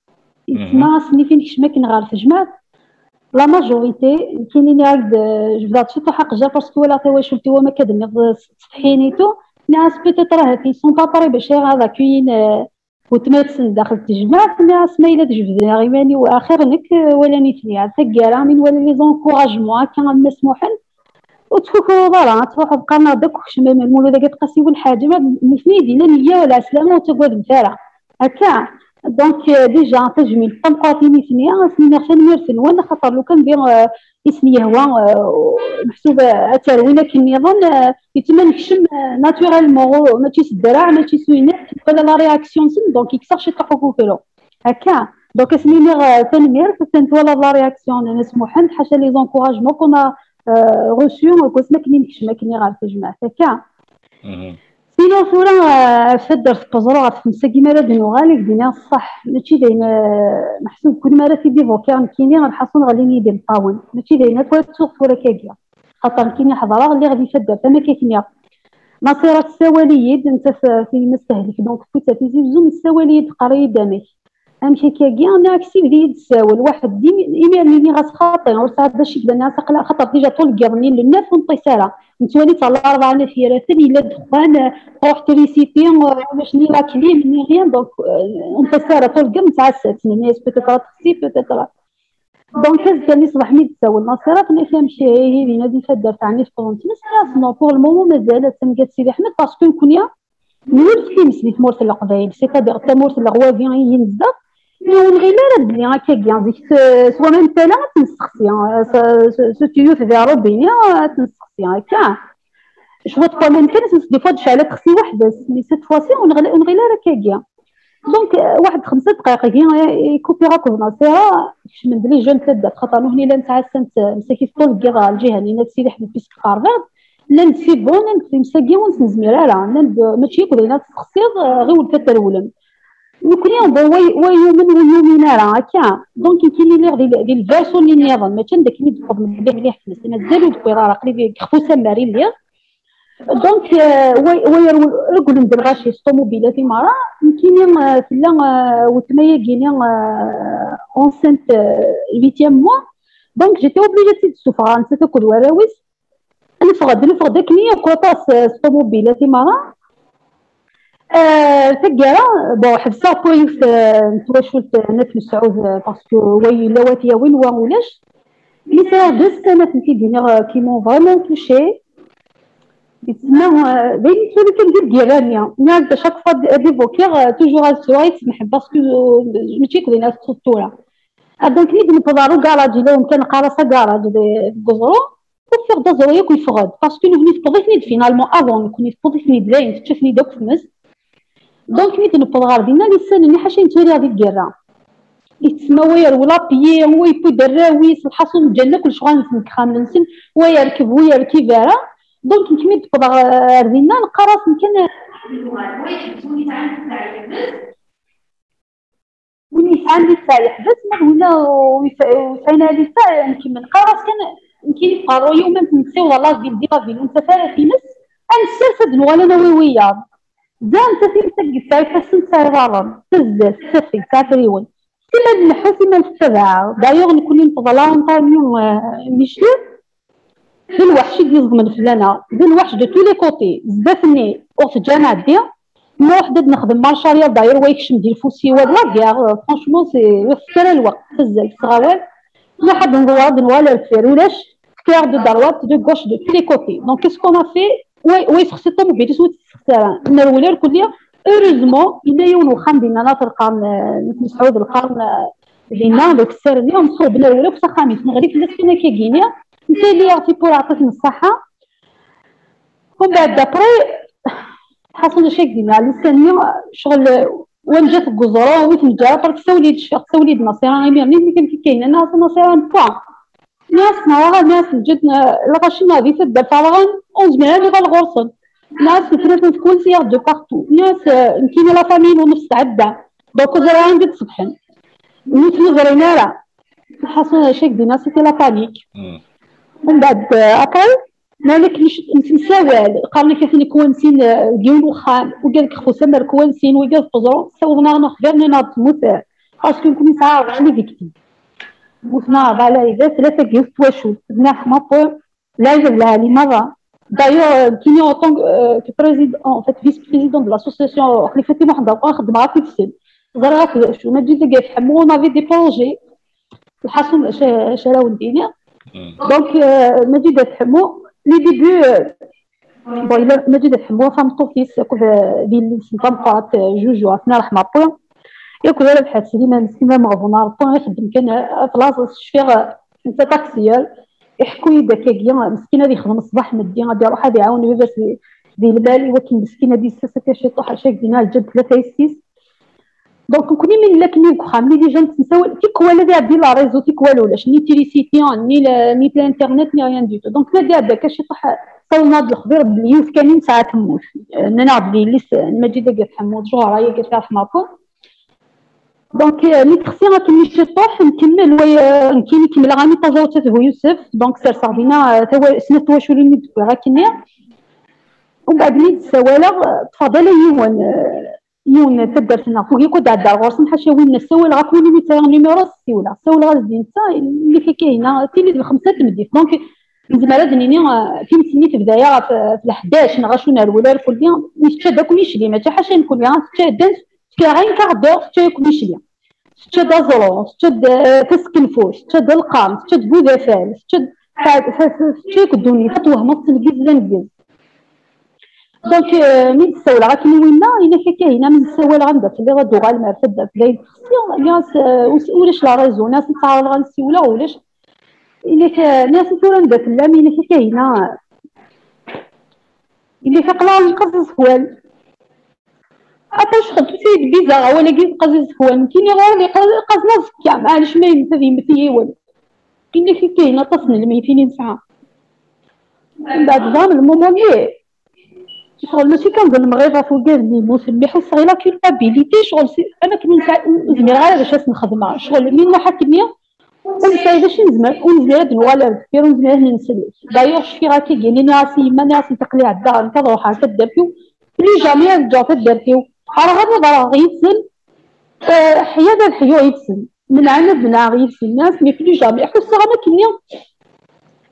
يسمع سني فين كشماكن غير في جماعه لا ماجوريتي كاينين عاد جبدات شي حق جا باسكو ولا واش قلتي هو ما كدني صحينيتو ناس بيتيت راه في سون باباري باش هذا كاين وتمارسن داخل التجمع الناس ما الا تجبدنا غيماني واخر نك ولا نيتني عاد تكارا من ولا لي زونكوراجمون كان مسموحا وتفكروا ضرا تروحوا بقانا داك شمال مولو داك تقاسي والحاجه ما مفيدين نيه ولا سلامه وتقعد مثاله هكا دونك ديجا تجميل طنقاتيني ثانيه سنين خشان نرسل وانا خاطر لو كان بين اسمي هو محسوبه التروينه كني نظن يتم نكشم ناتورالمون ماشي الدراع ماشي سوينات ولا لا رياكسيون سن دونك يكسر شي تحققوا فيلو هكا دونك اسمي تنمير ولا لا رياكسيون نسمو حن حاشا لي زونكوراجمون كنا غوسيو كنت ما كني غير في الجماعه هكا سينو صورة فدر في قزرات في مساكيمة دينو غالي دينا صح ماشي داين محسوب كل مرة في ديفوكير كيني غنحصل غالي يدير الطاون ماشي داين توسوق صورة كاكيا خاطر كيني حضرة غالي غادي يفدر فما كاكينيا نصيرة السواليد انت في مستهلك دونك فوتا في زوم السواليد قري دامك امشي كاكيا انا عكسي بدي يتساول واحد ايميل ملي غاس خاطر وساعات باش يبان الناس خاطر ديجا طول كيرني للناس ونطي ساره نتولي تاع 4000 حيرات الا دخان روح تريسيتي باش ني راكلين ني غيان دونك انت ساره طول كم تعسات ناس بيتيتر تخسي بيتيتر دونك كان يصبح مي تساول نصيرات ما يفهمش هي لينا دي فدار تاعني في فرونتي ناس نو بور المومون مازال تنقات سيدي احمد باسكو نكونيا نولد في مسلي في مورث القبايل سيتادير تا مورث الغوافين ينزا من غير لا بلي هكا كاع ديك سوا ميم تالا تنسقسي سو تيو في روبينيا تنسقسي هكا شوف طول ممكن دي فوا تشعل تخسي وحده مي سيت فواسي ونغير هكا كاع دونك واحد 5 دقائق يكوبي راكو ناصيرا من لي جون تدا خاطر هني لا نتعسنت مساكي طول كيغا الجهه اللي نتسي لحد بيسك قارفات لا نسي بون نمساكي ونسمير راه ماشي يقول لنا تخسي غير ولفت الولم نكوني ويومين راه هكا دونك كاين لي ديال الفيرسون اللي نظن مثلا داك اللي تقبل مليح مليح مازالو دكوي راه قريب خفو سماري اللي دونك ويقول ندير غاشي طوموبيله في مرة يمكن في لا وتمية كيني اونسنت 8 موا. دونك جيتي اوبليجي تسوفر انت تاكل وراويس نفقد كنيه كوطاس طوموبيله في مرة تقرا بون حبسه كويس نتواشلت نت مسعود باسكو وي لواتيا وين ولاش لي صار 2 سنوات في دينيغ كي مون فريمون توشي يتسمى بين اللي كندير ديالانيا ناد شاك فوا ديفوكيغ توجور السوايت سمح باسكو ماشي كلي ناس الصوره دونك نيد نتضارو كراجي لو كان قارصه كراج دي غزرو وفيغ دازو ياكل فغاد باسكو نيت بوضيفني فينالمون افون كنت بوضيفني داين تشوفني دوك فمس دونك نيت نبض غاردينا لي سن اللي حاشين توري هذيك الكرا يتسمى وير ولا بيي ويبو دراويس الحصول الجنه كل شغل نسن خامل نسن ويركب ويركب راه دونك كمية نبض غاردينا نقراص يمكن ونيت عندي سايح بس ما هنا وفينا لي سايح يمكن نقراص كان يمكن يقراو يوما نسيو والله ديال ديفافيل وانت فارق في نفس انسى فد ولا نوويا زان تفيم تقفاي حسن سيرالون بزاف تفي تافريون كما نحو فيما نتبع دايوغ نكون نفضلها نطاليو ميشلو في الوحش يزغم الفلانه في الوحش دو تو لي كوتي زدافني وقت الجامعه دي ما وحده نخدم مارشاريا داير ويكشم ديال الفوسي ولا كاع فرانشمون سي وفر الوقت بزاف صغاوال لا حد نوال الفير ولاش كير دو دروات دو غوش دو تو لي كوتي دونك كيسكو ما في وي سخسي طوموبيل سوت سخساره نرولر كليه هوريزمون الى يون وخام ديالنا لا تلقى مسعود القرن لينا داك السر اليوم صوبنا ولا في خامس نغري في الناس فينا كيغينيا انت اللي ارتيبور عطاتني الصحه ومن بعد دابري حصل شي دينا لسانيا شغل وين جات الجزره وين نجا برك سوليد الشيخ سوليد نصيران ملي كان كاين ناس نصيران بوان ناس نوار ناس جد لغاشي نادي في الدفارغان 11 مليون غالغورسن ناس فرات كل سياق دو بارتو ناس يمكن لا فاميل ونفس عده دونك زرا عندي تصبحن نيت زرينا راه حصل شي دينا سيتي لا بانيك من بعد ابري مالك نساوال قالنا كيفني كوانسين ديال وخام وقال لك خوسا مال كوانسين وقال فزرو سوغنا نخبرني ناض موت باسكو نكون صعاب على فيكتيم موتنا على إذا 3 كيف تواشو بدنا حماطو لا يجب لها لي مرة دايو كيني أوطون كبريزيدون en fait vice-président de l'association خليفتي محمد خدم معاه في السن زرعت شو ما جيت لقيت حمو ما في دي بروجي الحصول شراو الدنيا دونك ما جيت حمو لي ديبي بون ما جيت حمو فهمتو كيس ديال السلطان قرات جوجو عرفنا رحمة الله ياكل ولا بحال سيما مغفونا ربطون يخدم كان فلاص شفيغ انت تاكسيال يحكوا يدا كاكيا مسكينه اللي يخدم الصباح مدي غادي يروح غادي يعاون باباس ديال البال ولكن مسكينه ديال الساسه كاع شي طوح شاك دينا الجد 3 6 دونك كوني من لا كني خام لي ديجا نتساو تيك ولا دي عبد الله ريزو تيك والو لاش ني تيليسيتي ني الانترنت ني ريان ديتو دونك لا دي هذا كاع شي طوح صونا هاد الخبير بليوف كاينين ساعات تموت نناض لي ليس المجيده قالت حمود جوهره هي قالت لها حماكو دونك ملي تخسينا كملي شي طوح نكمل نكمل نكمل غامي تزوجت هو يوسف دونك سير صاحبنا سنه تواشولي ني غاكني ومن بعد ملي تساوالا تفضل يون تبدر سنا فوق يكون دار غورس نحاشي وين نسول غاكوني مثلا نيميرو سيولا سول غازي انت اللي في كاينه تيلي بخمسه تمديف دونك زعما دنيني فهمتيني في بدايه في 11 نغاشونا الاولى كل يوم نشتا داك ميشلي ما حتى حاجه نكون لها تشادن كاين كاردور تاكل ميشلي تشد زرو تشد تسكنفوش تشد القام تشد بوذافال تشد تشد الدنيا توهم تنجز لنجز دونك مين تسول غاكني وينا الا كاينه من تسول عندها اللي غادو غالما فدا في لاين ناس ولاش لا ريزو ناس نتعاون غنسي ولا ولاش الا ناس تورا ندات لا مين كاينه اللي كقلا نقص سوال عطاش خدت سيد بيزا ولا كي قزز خوان كيني غير اللي قزنا زكا معليش ما يمثل مثلي والو كاين كاينه تصن المي فين نسعى من بعد زعما الموموني شغل ماشي كنظن مغيبه فوق لي موسم يحس غير لا كولبابيليتي شغل انا كنت زمير غير باش نخدمها شغل من واحد كميه ونسايد شي نزمر ونزمر ولا كثير ونزمر ننسل دايوغ شفي غاكي يعني ناسي ما ناسي تقلي على الدار كنروح على الدركيو بلي جامي رجع في الدركيو راه غادي ضرا غيتسل حياة الحيو يتسل من عند بنا غيتسل الناس مي بلي جامي حس راه ما كنيا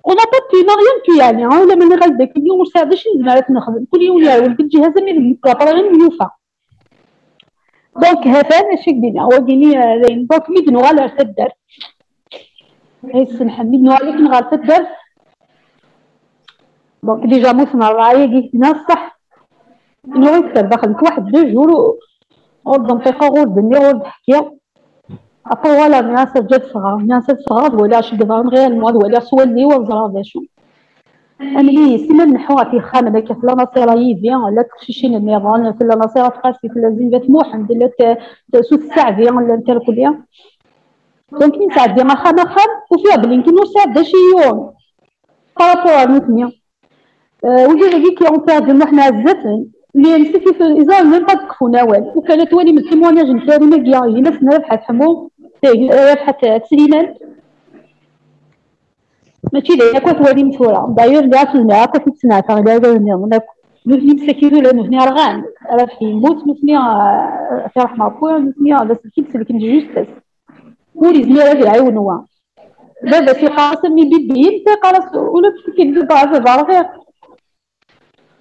اون با بي ما غيان بي يعني ولا ملي غادي كل يوم مساعده شي نزمر نخدم كل يوم يا ولد الجهاز مي غير ميوفا دونك هذا ماشي كدينا هو كيني زين دونك ميد نوغال في الدار هيس نحمد نواليك نغال في الدار دونك ديجا موسم الراعي قلنا الصح انه يكثر دخلت واحد 2 جور غور منطقه غور دنيا غور تحكي ابا ولا ناس جد صغار ولا شي قدران غير المواد ولا سولي وزرا شو املي سيمن نحوها في خامه كيف لا نصيره يبيان ولا تخشيشين النظام في لا نصيره تقاسي في لازم محمد لا تسوس الساعه ولا انت الكليه دونك نساعد ديما خامه وفيها بلينكي نساعد شي يوم بارابور نتنيا وجي كي اون بيردو حنا عزات اللي مسكي في اذا ميم با تكفونا والو وكانت ولي من التيموناج الكريمه كيا هنا في ربحت حمو ربحت سليمان ماشي ليا كنت ولي مشهوره داير كاع في الماء كنت تسمع تاع داير نفني مسكينو لا نفني رغان راه يموت نفني في رحمه بويا نفني على سكيت سلكن جوستس ولي زميره يعاونوا دابا في قاسم مي بيبي قالت ولا كيدير ضعف غير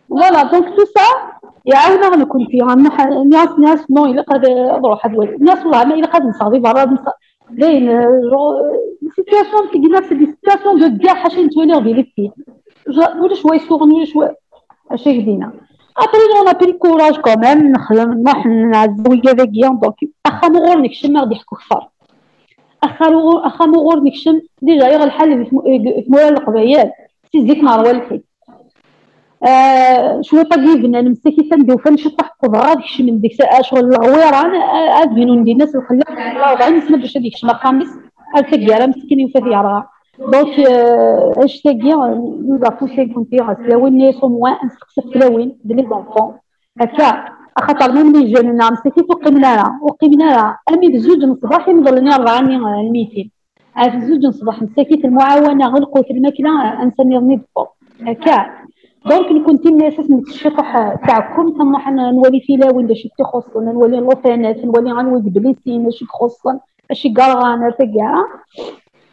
فوالا دونك تو سا يعاونا نكون فيها ناس نو الا قاد نروح هاد الناس والله ما الا قاد نصافي برا زين سيتياسيون كي قلنا في سيتياسيون دو كاع حاجه نتولي بلي فيه ولا شويه سوغني ولا شويه اشي قدينا ابري اون ابري كوراج كوميم نخدم نروح نعزو كذاكيا دونك اخا مغور نكشم غادي يحكوا كثر اخا مغور نكشم ديجا غير الحل في موال القبيال سي ديك مروه الحي شويه طقيبنا نمسكي تندو فنشطح قدرات كش من ديك الساعه شغل الغويران ادمنوا ندي الناس الخلاق 40 سنه باش هذيك شما خامس التقيا مسكين وفاتي راه دونك اش تاقيا نوزا بوسي كونتي غاسلاوين ني سو موان نسقسف فلاوين دي لي زونفون هكا خاطر ملي جانا مسكي وقيمنا امي بزوج من الصباح نضلني 40 الميتين عارف زوج من الصباح مسكيت المعاونه غلقوا في الماكله انساني نضبط هكا دونك كنت الناس من الشطح تاعكم تنروح نولي فيلاوين باش تخصنا نولي لوفانات نولي غنولي بليسين باش تخصن اشي كارغانا تاع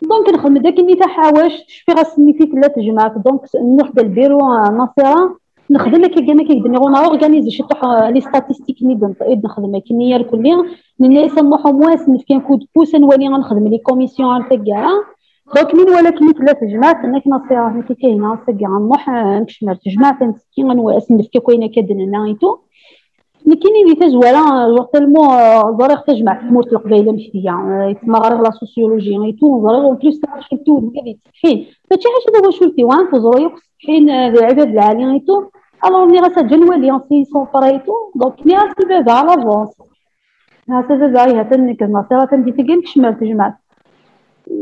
دونك نخدم داك اللي تاع حواش تشفي غاسني في 3 جمعات دونك نروح للبيرو ناصره نخدم كي كما كيدني غونا اورغانيزي شي طح لي ستاتيستيك نخدم كنيه الكليه الناس نروحوا مواسم كان كود بوس نولي غنخدم لي كوميسيون تاع دونك من ولا كني 3 جمعات انك نصيره هنا كاينه صقع نروح نكشمر جمعات نسكي غنواس نفكي كاينه كدنا ايتو كاينين اللي تزوره وقت المو ضريغ تجمع في موت القبيله مشتيه يتسمى غير لا سوسيولوجي ايتو ضريغ اون بليس شفتو هذه تصحين فشي حاجه دابا شفتي وان تزوري تصحين العدد العالي ايتو الوغ ملي غتسجل ولي سي سون فريتو دونك ملي غتسي بابا على فونس هذا بابا هاتنك النصيره تندي تكين كشمر تجمع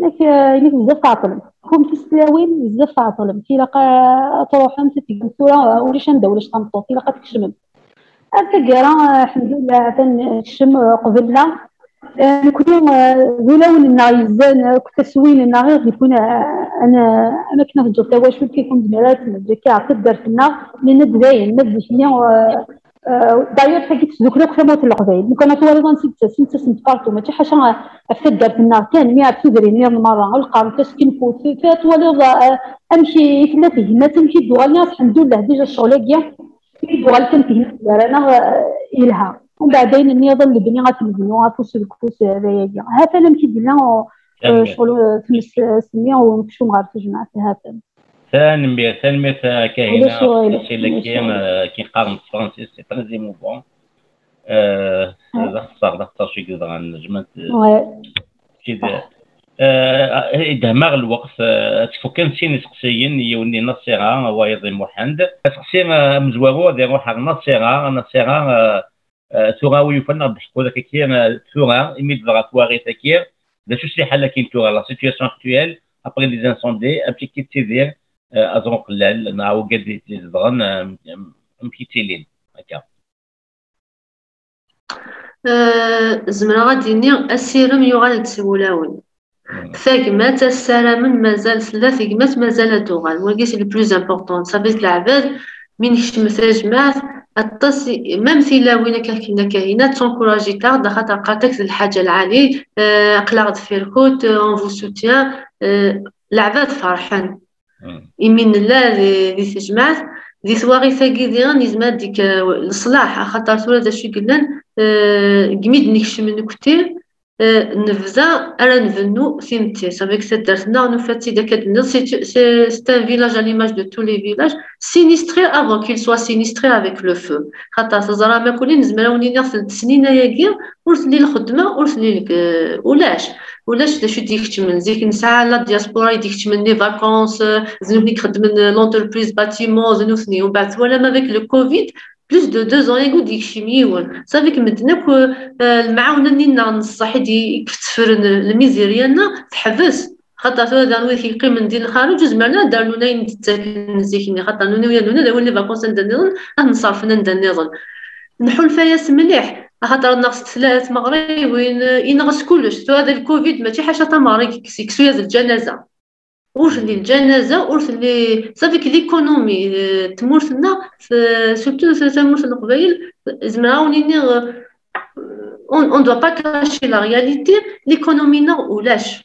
انك بزاف تعطل كون في السلاوين بزاف تعطل كي لاقا تروحهم تتقنسوره وليش ندولش طنطو كي لاقا تكشمم التقرا الحمد لله تنشم قبلنا نكون ذولون النايزان كتسوين النغير يكون انا كنا في الجوطه واش كيكون دمرات كاع تقدر فينا من داين نبدا فينا داير حكيت ذوك كلمات القبائل ممكن تولي نسيت بارتو ما حتى حاجه افكر في النار كان 100 تدري 100 مره القام تسكن فوت فات ولا امشي ثلاثه ما تمشي دوالنا الحمد لله ديجا الشغله دوال كنت انا الها ومن بعدين النظام اللي بني غتبنيو غتوصل الكوس هذايا هذا انا مشيت لنا شغل 5 سنين ونمشيو مع الجماعه هذا ثاني كاينه سي لكيم كي قارن فرونسي سي تري موفون خصها شي كذا غنجمت كذا دماغ الوقت تفكر شي نسقسيين يوني نصيغه وايض محمد تقسيم مزواغو دي روح نصيغه ثوراوي فن بحكوا لك كي ثورا ايميد فغاتواري تاكير دا شو سي حال كاين ثورا لا سيتوياسيون اكطويل ابري لي انسوندي امشي كي تيدير ازون قلال نعاو قد تزغن امشي تيلين هكا زمرا غادي ني السيرم يغال تسولاون ثاقمات السلام مازال ثلاث مازال دوغال وكيس لو بلوز امبورطون صافي العباد من يشمت جماعه التصي ميم ثيلا وين كاينه كاينه تونكوراجي تاع خاطر قاتك الحاجه العالي قلاغ فيركوت اون فو سوتيان العباد فرحان يمين لا دي جماعه دي ثواغي ثاقي ديال نزمات ديك الصلاح خاطر ثورة داشي قلنا قميد نكشم نكتير نفزا أرا نفنو سيمتي سافيك سيت درسنا نفاتي داك الناس c'est un village à l'image de tous les villages sinistré avant qu'il soit sinistré avec le feu خاطر تزرع ما كلين نزمراو نينا 3 سنين ياكي ورث لي الخدمه ورث لي ولاش داش ديك من زيك نسعى لا دياسبورا ديك من لي فاكونس زنوبني خدم لونتربريز باتيمون زنوثني ومن بعد ولا ما ذاك لو كوفيد بلوس دو 2 ans يقول ديك شيميون صافي كمدنا المعاونه نينا نصح يكتفر الميزيريانا تحبس خاطر هذا نوي كيقيم ندير الخارج زعما داروا لنا نتسكن خاطر نوي داروا لي فاكونس ندير نصرفنا ندير نحول فياس مليح خاطر ناقص 3 مغربيين ينغص كلش هذا الكوفيد ماشي حاجه تاع مغرب كسيكسو هذا الجنازه ورث لي الجنازه ورث لي صافي ليكونومي تمورثنا سورتو تمورث القبائل زعما on doit pas cacher la réalité l'économie نا ولاش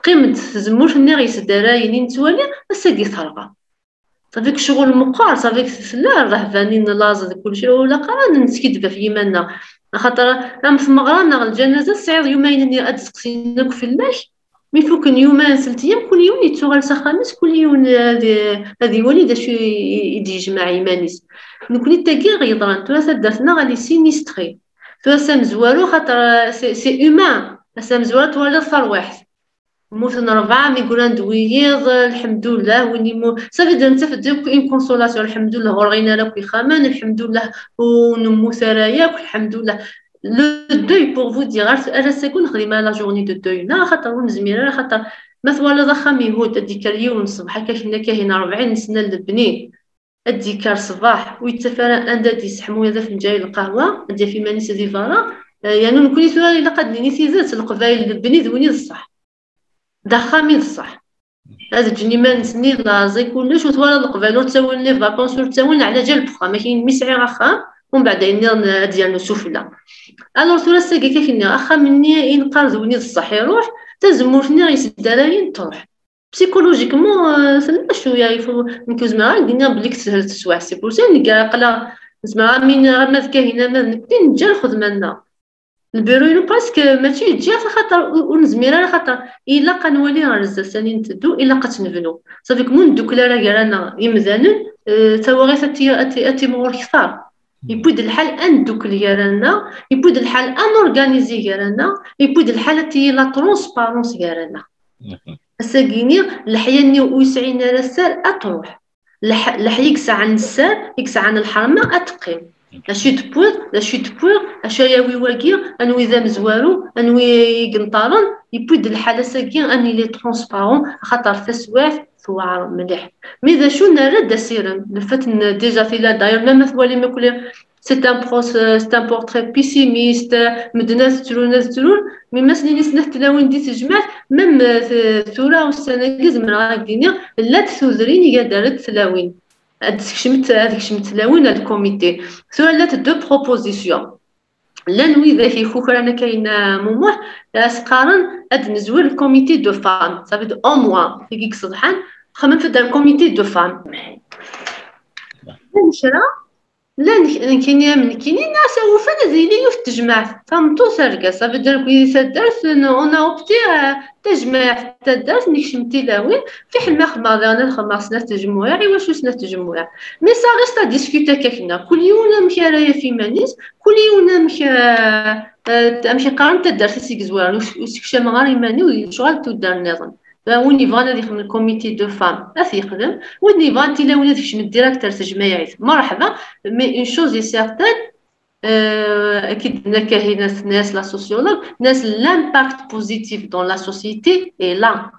قيمه زموش الناس دراينين نتوالي اساقي ثرقه صافيك شغل مقار صافيك لا الرهبانين لازم كلشي ولا قرا نسكيد في يمنا خاطر ام في مغرانا الجنازه صعيب يومين اني ادسقسينك في الماش مي فوكن يومين 3 ايام كل يوم يتسوغل خمس كل يوم هذه وليده شو يدي جماع يمانيس نكوني تاكي غيضران ثلاثه درتنا غادي سينيستري ثلاثه مزوالو خاطر سي اومان سي مزوالو ولا صار واحد موتنا 4 ميقولان دويض الحمد لله ونيمو صافي درنا حتى في اون كونسولاسيون الحمد لله ورغينا لك خامان الحمد لله ونمو ثراياك الحمد لله لو دوي بور فو دير انا ساكون خديمه لا جورني دو دوي لا خاطر نزميره خاطر مثلا ضخم يهود ديك اليوم الصباح كاين 40 سنه لبني الديكار صباح ويتفرى انداد يسحمو هذا في جاي القهوه ديال في مانيس دي فارا يعني نكوني سؤال الا قد نيتيزات القبائل لبني دوني الصح دخامي الصح هذا جني ما نسني لازي كلش وتوالى القبائل وتسوي لي فاكونس وتسوي على جال بخا ما كاين مسعي رخام ومن بعد ديال السفله الوغ ثورا ساكي كيفني اخا مني ينقرضوني الصح يروح تزموشني يسدراين تروح بسيكولوجيكمون سلم شويه يفو نكوز معاه قلنا بلي تسهل تسوع سي بورسين قال زعما من غير كاينه ما نبدي نجا ناخذ مالنا البيرو باسكو ماشي تجي خاطر ونزميره خاطر الا قنولي غنزل ثاني نتدو الا قتنبنو صافي كمون دوك لا رانا يمزانن تواغي اتي مور كثار يبود الحال ان دوك اللي رانا يبود الحال ان اورغانيزي رانا يبود الحال تي لا ترونسبارونس رانا اساكيني الحياني ويسعينا رسال اتروح لحيك ساعه النساء يكسع عن الحرمه اتقيم لا شوت بوغ اشياوي واقي انوي ذا مزوارو انوي قنطارن يبود الحاله ساكين اني لي ترونسبارون خاطر تسواف ثوار مليح مي ذا شو نرد سيرم لفتن ديجا في لا داير ما مثوالي ما كل سي ان بورتري بيسيميست مدنا ترون مي مسني سنه تلاوين دي تجمع ميم ثوره والسناكز من غادينيا لا تثوذرين يا دارت تلاوين هذيك شمت تلاوين الكوميتي ثوره لا دو بروبوزيسيون لا نوي ذا في خوكر انا كاين موموح اسقارن اد نزور الكوميتي دو فام صافي دو او موا في كيك صدحان خمم في دار كوميتي دو فام نشرا لا كاين من كاينين ناس وفنا زي لي في التجمع فهمتو سرقه صافي دار كوي سدرس انا اوبتي تجمع تدرس نكشم تلاوين في حلمه خمار انا خمار سنه تجمع واش سنه تجمع مي سا ريستا ديسكوتا كاكنا كل يوم مشى في مانيس كل يوم مشى قارن تدرس سي زوار وسكشا مغاري ماني وشغل تدار نظام وين فانا ديك من الكوميتي دو فام اثي يخدم وين فان تلاوين ديك من الديريكتور تجمعي مرحبا مي اون شوز سيغتان اكيد كاينه ناس لا سوسيولوج ناس لامباكت بوزيتيف دون لا سوسيتي اي لا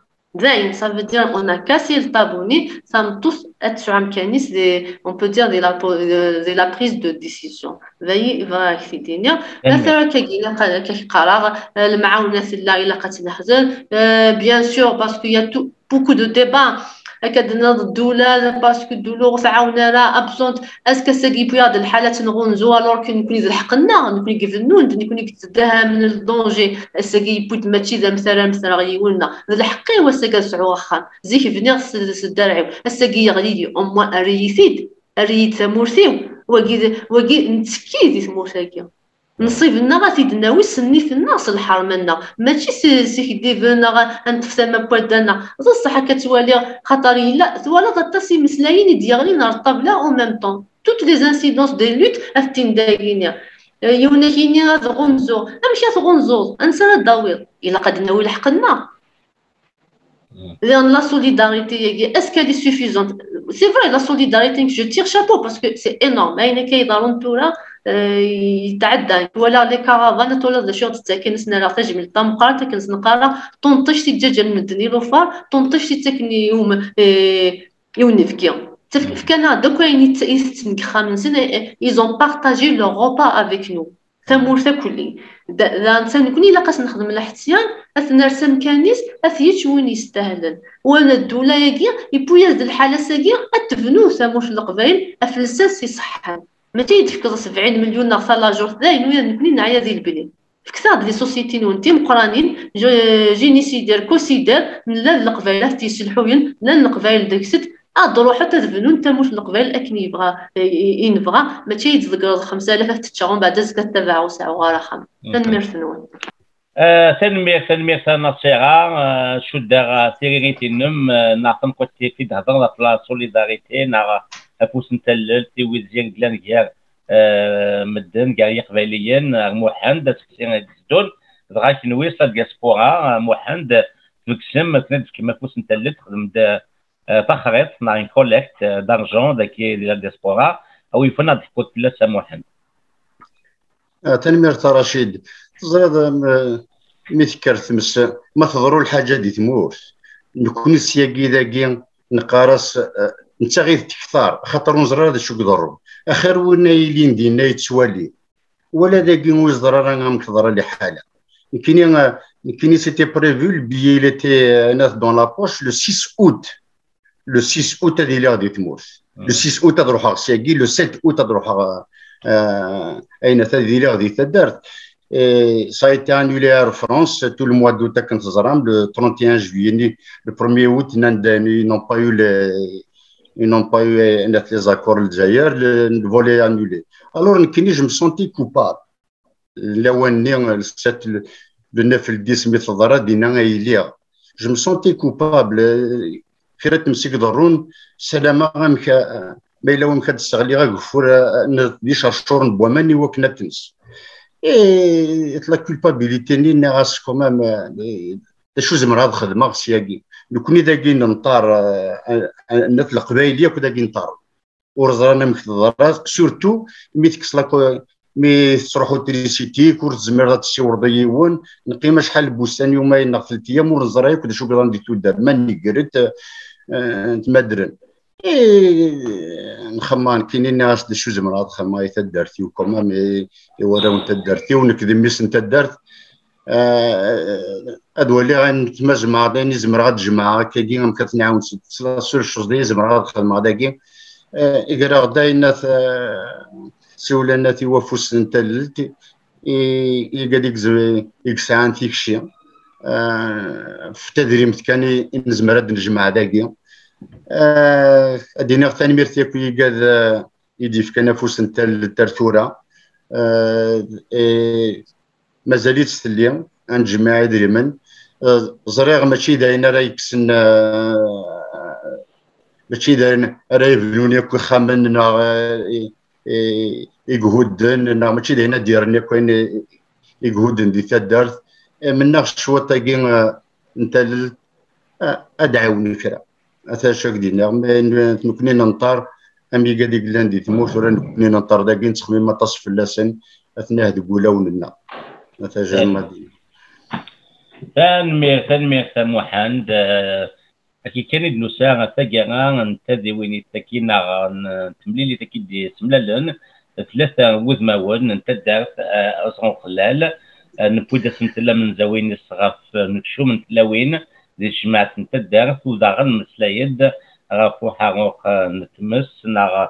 Zayn, ça veut dire on a cassé le tabou, nous sommes tous être sur un mécanisme, on peut dire de la prise de décision. Veille, va expliquer. مثلا كي قرار المعاونات اللي إلا قتنحزن bien sûr parce qu'il y a beaucoup de débats كدنا الدولة باسكو الدولة تعاونا راه ابسونت اسكو ساكي بيا د الحالات نغونزو الوغ كي نكون يلحقنا نكون كيفنون نكون كتداها من الدونجي ساكي بوت ماشي مثلا غيولنا الحقي وساكا سعو واخا زي في فينيغ الدرعي ساكي غادي او موان ريسيد ريد ثمورثيو وكي نتكي دي ثمورثاكي نصيبنا غادي ويس سنيت الناس الحرمنا ماشي سي ديفنا انت ما بودنا بصح كتوالي خطر لا ولا غطاسي مسلايين ديالين الطابله او ميم طون توت لي انسيدونس دي لوت افتين داينيا يونا كيني غونزو امشي غونزو انسى الداوير الا قد ناوي لحقنا la solidarité est-ce qu'elle est suffisante? C'est vrai, la solidarité que je tire chapeau parce que c'est énorme. Il y a des gens يتعدى ولا لي كارافانات ولا ذا شغل تساكن سنا راه تجي من الطام قرا تاكن سنقرا طنطش تجاج المدني لوفار طنطش تاكني يوم يونفكي في كندا كاين يتنكخا من سنه ils ont partagé leur repas avec nous ثمورثا كلي ذا انسان كوني الا قاس نخدم الاحتيان اثنرسم كانيس اثيت وين يستاهلن وانا الدوله ياكي يبويا د الحاله ساكي اتفنو ثموش القبائل افلساس يصحان ما تيدفك 70 مليون ناغ لا جور داين ويا نكوني نعيا ذي البلاد فكثار لي سوسيتي نونتي مقرانين جيني سيدير كوسيدير من لا القبائل تيسلحوين لا القبائل داكست ادرو حتى تبنو انت موش القبائل اكن يبغى ينبغى ما تيدزقر 5000 تتشاغون بعد زكا تبعو ساعه ورا خام تنمير ثنون تنمير نصيغه شو دار تيريتي نم نعطن كوتي في تهضر لا سوليداريتي نا افوس نتلل تي زين كلان كيار مدن كاع قبائليين محمد تكسين الدول دغا كنوي صاد دياسبورا محمد تكسم كما فوس نتلل تخدم تخريط مع ان كوليكت دارجون داكي ديال الديسبورا او يفنا ضحكوت لا سموحن تنمير رشيد تزرد مي تكرت مس ما تضروا الحاجه دي تموت نكون السياقي داكي نقارس انت غير تكثار خاطر نزرر هذا شو يضروا اخر وين يلين دينا يتسوالي ولا داكي ويزرر راه مكضر لي حاله يمكن سيتي بريفو البيي اللي تي ناس دون لا بوش لو 6 اوت le 6 août هذه اللي غادي تموت le 6 août تروح سياكي le 7 août تروح اين هذه اللي غادي تدارت ça a été annulé à France tout le mois d'août كنت زرام le 31 juillet le 1er août ils n'ont pas eu les accords الجزائر le vol est annulé alors كني je me sentais coupable لواني le 7 le 9 le 10 متر ضرا دينا يليا je me sentais coupable خيرات تمسك ضرون سلامة غامك ما إلا ومك تستغلي غفور ديش شهور بواماني وكنا تنس لا كولبابيليتي ني غاس كومام شو زمر هاد خدمة سياقي نكوني داكي نطار نت القبايلية كداكي نطار ورزرانا مكتضرات سورتو مي تكسلا مي تروحو تريسيتي كور تزمر تسيور ضيون نقيمه شحال بوستان يومين ناغ 3 ايام ورزرايا كدا شو غادي تودار ماني قريت تمدرن نخمان كاينين ناس شو زمرات خما يتدارتي وكما مي يوراو تدارتي ونكذب ميس تدارت ادولي غنتمجمع داني زمر غاد الجماعه كاين غام كتنعاون سور شوز دي زمر غاد خدمه داكي اقرا غدا الناس سولاناتي وفوس نتلت يقديك يكسعان تيكشي في تدريم كان نزمر هاد الجماعه داكي ادينا ثاني ميرتيكو يقاد يدي في كنافوس نتا الترثوره مازاليت ستلي عند جماعه دريمن زريغ ماشي داينا راه يكسن ماشي داينا راه يبنون ياكو خامن يجهودن ماشي داينا ديرني كاين يجهودن دي تدارت من شويه تاكين انت ادعوني كرا اتاشاك دينا نكوني ننطر امي قاديك لاندي تموت ولا نكوني ننطر داكين تخميم ما تصف اللسان اثناء هاد قولاوننا اتاجا مدينه تنمير محمد كي كان نساغ تاكا نتادي وين تاكينا تمليلي تاكي دي سملالن ثلاثة وذماون نتدارت أصغر خلال نبودا سنتلا من زاوين الصغاف نكشو من تلاوين دي جماعة نتدارت وذاغن مسلايد غافو حاروق نتمس ناغ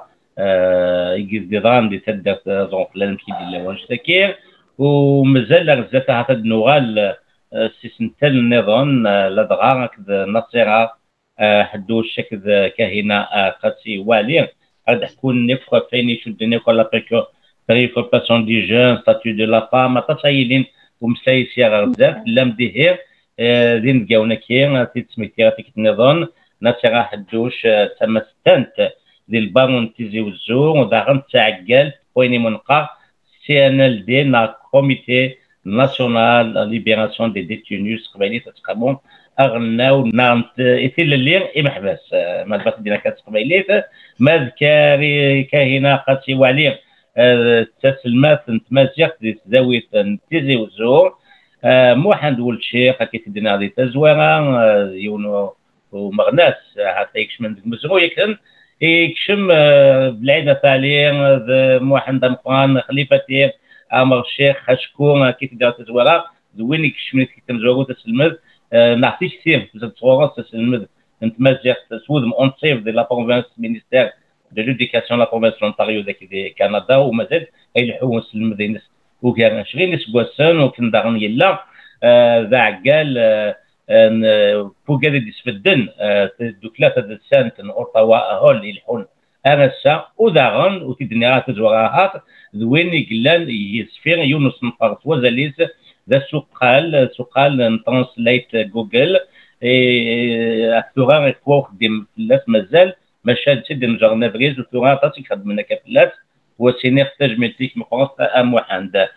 يقدران دي تدارت أصغر خلال مكي دي لواج تاكير ومازال غزاتا هاد نوغال سنتل النظام لدغا كذا نصيرة حدو الشكل كهنا قاسي والي غاد تكون نيكو فين يشد نيكو لا بريكوباسيون دي جون ستاتيو دو لا فام تسايلين ومسايسيا غزاف لام ديهير دين كاونا كي تسميتيها في النظام نصيرة حدوش تمستنت ديال البارون تيزي وزور وداغن تعقل وين منقى سي ان ال دي نا كوميتي ناسيونال ليبيراسيون دي ديتينيوس قبيلي تتقامون اغناو نانت اثيل الليل محبس ما البات دينا كتقبيليت ما ذكاري كاهنا قاسي وعليه تسلمات نتمازيق دي زاويه تيزي وزور موحد ولد الشيخ كي تدينا هذه تزويره يونو ومغناس حتى يكشم من المزرو يكشم بالعيده تالي موحد مقران خليفتي امر الشيخ خشكون كي تدير تزويره وين يكشم كي تمزورو تسلمت نعطيش كثير تصورات تسلمت نتمازيق سود اونسيف دي لا بروفانس مينيستير de l'éducation de la province de l'Ontario du Canada ومازال يلحقوا نسلم الناس وكان شغل نسبوسن وكن داغن يلا ذا عقال بوكاد يسفدن دوك ثلاثه سنت اورطاوا هول يلحون انسا وداغن وتدنيات زوراهات ذوين يقلان يسفير يونس نفرت وزاليز ذا سقال نترانسليت جوجل الثغار كوا خدم فلاس مازال مشاد سيد نجرنا بريز وثغار تاسي خدمنا كفلاس وسيني احتاج ملتيك مقرص ام واحد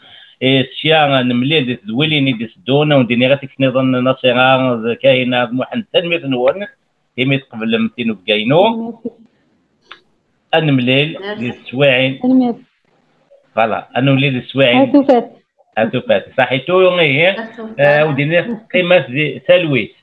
الشيا نملي ذويليني دي سدونا ونديني غاتيك نظن نصيرا كاينه محمد تنميت نون تيميت قبل 200 وبكاينو انمليل دي السواعين فوالا انمليل السواعين هاتوفات صحيتو هي ودينا قيمه ثلويت